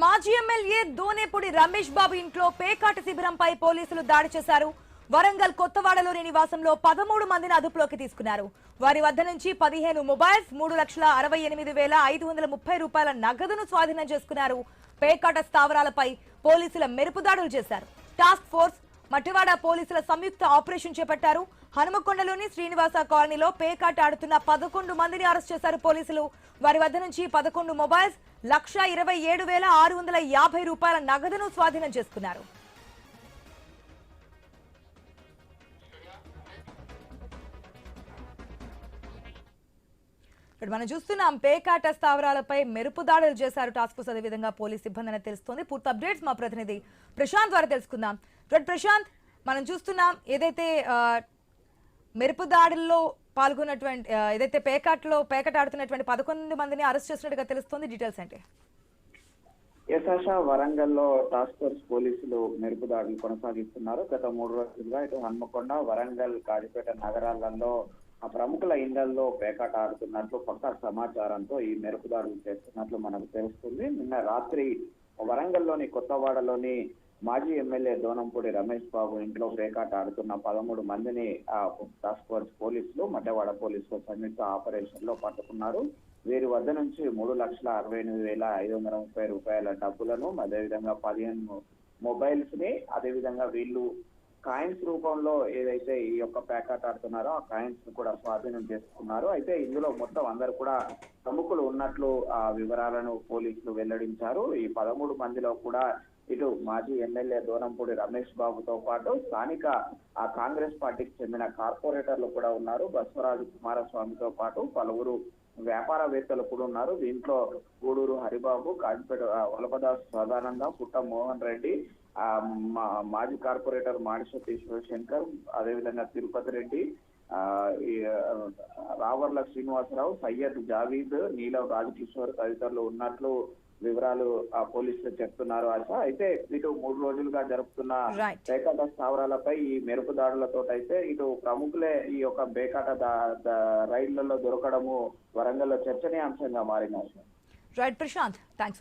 మాజీ ఎమ్మెల్యే దోనేపూడి రమేష్ బాబు ఇంట్లో పేకాట శిబిరంపై పోలీసులు దాడి చేశారు. వరంగల్ కొత్తవాడలోని నివాసంలో 13 మందిని అదుపులోకి తీసుకున్నారు. వారి వద్ద నుంచి 15 మొబైల్స్, 3,68,530 రూపాయల నగదును స్వాధీనం చేసుకున్నారు. పేకాట స్థావరాలపై పోలీసుల మెరుపు దాడులు చేశారు. టాస్క్ ఫోర్స్ మట్టివాడ పోలీసుల సంయుక్త ఆపరేషన్ చేపట్టారు. హనుమకొండలోని శ్రీనివాస కాలనీలో పేకాట ఆడుతున్న 11 మందిని అరెస్ట్ చేశారు పోలీసులు. వారి వద్ద నుంచి 11 మొబైల్స్, 1,27,650 రూపాయల నగదును స్వాధీనం చేసుకున్నారు. ఇక్కడ మనం చూస్తున్నాం పేకాట స్థావరాలపై మెరుపు దాడులు చేశారు టాస్క్ ఫోర్స్, అదేవిధంగా పోలీస్ సిబ్బంది అని తెలుస్తోంది. పూర్తి అప్డేట్స్ మా ప్రతినిధి ప్రశాంత్ ద్వారా తెలుసుకుందాం. ప్రశాంత్, మనం చూస్తున్నాం ఏదైతే మెరుపు దాడుల్లో పాల్గొన్నటువంటి ఏదైతే పేకాట ఆడుతున్నటువంటి 11 మందిని అరెస్ట్ చేసినట్టుగా తెలుస్తోంది. డీటెయిల్స్ అంటే వరంగల్లో టాస్క్ ఫోర్స్ పోలీసులు మెరుపు దాడులు కొనసాగిస్తున్నారు. గత 3 రోజులుగా ఇటు హన్మకొండ, వరంగల్, కాజీపేట నగరాలలో ఆ ప్రముఖుల ఇళ్లలో పేకాట ఆడుతున్నట్లు పక్కా సమాచారంతో ఈ మెరుపు దాడులు చేస్తున్నట్లు మనకు తెలుస్తుంది. నిన్న రాత్రి వరంగల్లోని కొత్తవాడలోని మాజీ ఎమ్మెల్యే దోనంపూడి రమేష్ బాబు ఇంట్లో పేకాట ఆడుతున్న 13 మందిని టాస్క్ ఫోర్స్ పోలీసులు మట్టవాడ పోలీసులు సంయుక్త ఆపరేషన్ లో పట్టుకున్నారు. వీరి వద్ద నుంచి 3,68,530 రూపాయల డబ్బులను, అదేవిధంగా 15 మొబైల్స్ ని, అదేవిధంగా వీళ్ళు కాయిన్స్ రూపంలో ఏదైతే ఈ యొక్క పేకాట ఆడుతున్నారో ఆ కాయిన్స్ ను కూడా స్వాధీనం చేసుకున్నారు. అయితే ఇందులో మొత్తం అందరు కూడా ప్రముఖులు ఉన్నట్లు ఆ వివరాలను పోలీసులు వెల్లడించారు. ఈ 13 మందిలో కూడా ఇటు మాజీ ఎమ్మెల్యే దోనంపూడి రమేష్ బాబుతో పాటు స్థానిక ఆ కాంగ్రెస్ పార్టీకి చెందిన కార్పొరేటర్లు కూడా ఉన్నారు. బస్వరాజు కుమారస్వామితో పాటు పలువురు వ్యాపారవేత్తలు కూడా ఉన్నారు. దీంట్లో గూడూరు హరిబాబు, కాజిపేట వలపదాస్ సదానంద, పుట్ట మోహన్ రెడ్డి, మాజీ కార్పొరేటర్ మాడిశెట్టి శివశంకర్, అదేవిధంగా తిరుపతి రెడ్డి, రావర్ల శ్రీనివాసరావు, సయ్యద్ జావీద్, నీలవ్ రాజకిషోర్ తదితరులు ఉన్నట్లు వివరాలు పోలీసులు చెప్తున్నారు. అయితే ఇటు 3 రోజులుగా జరుపుతున్న పేకాట స్థావరాలపై ఈ మెరుపు దాడులతో అయితే ఇటు ప్రముఖులే ఈ యొక్క పేకాట రైళ్లలో దొరకడము వరంగల్లో చర్చనీయాంశంగా మారినారు. ప్రశాంత్, థాంక్స్.